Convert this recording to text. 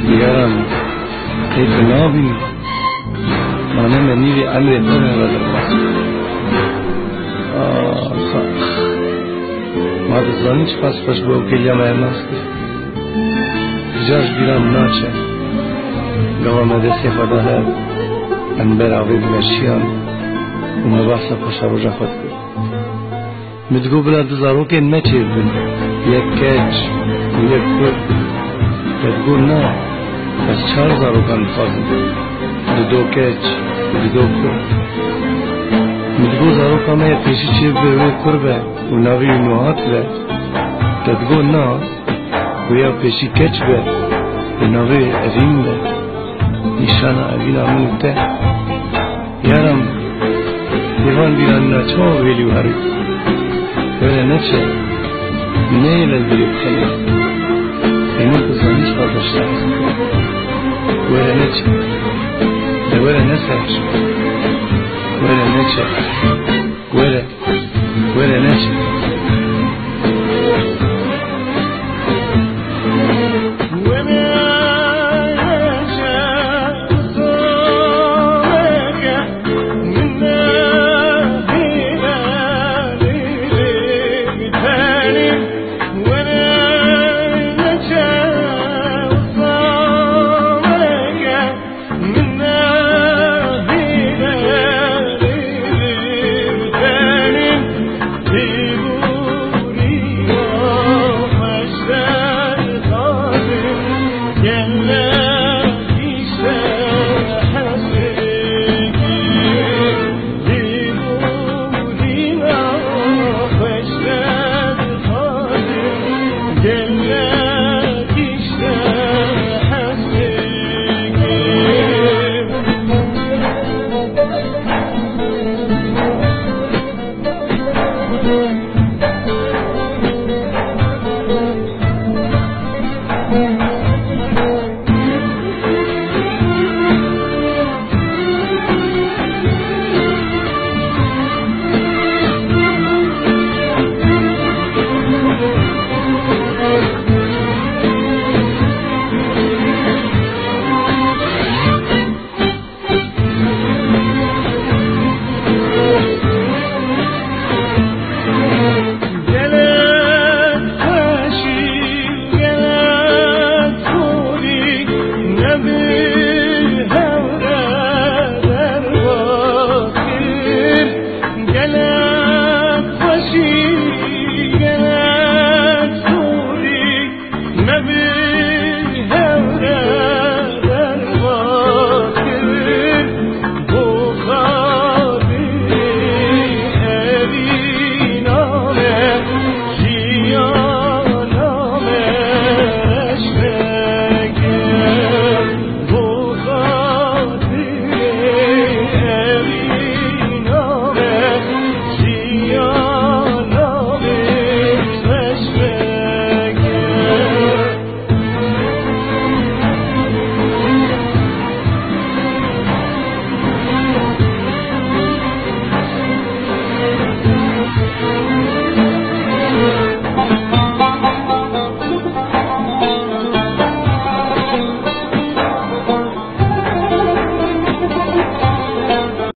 دیگران حیف نابی مانند نیوی امر دارن را در باز ما دزانی چه پس پش با اوکیلیا مهماست جاش بیرام ناچه گوه مدرسی خدا هر انبر آوی بمشیان و مباحثا پشا روژا خود کرد مدگو بلا دزارو که نچه بین یک کچ و یک کرد مدگو نه بس 4000 کان خواهد دو کچ و دو کرد مدگو زارو کامه پیشی چه به کربه و ناوی نوحات به مدگو نه و یا پیشی کچ به و ناوی اوین به نشان اوین آمون ته یارم دیوان بیران نچه ویلیو هری ولی نچه نیل البریو خیلی ایمان تزانیش برداشته ولی نچه ولی نسرش ولی نچه ولی نچه Nabi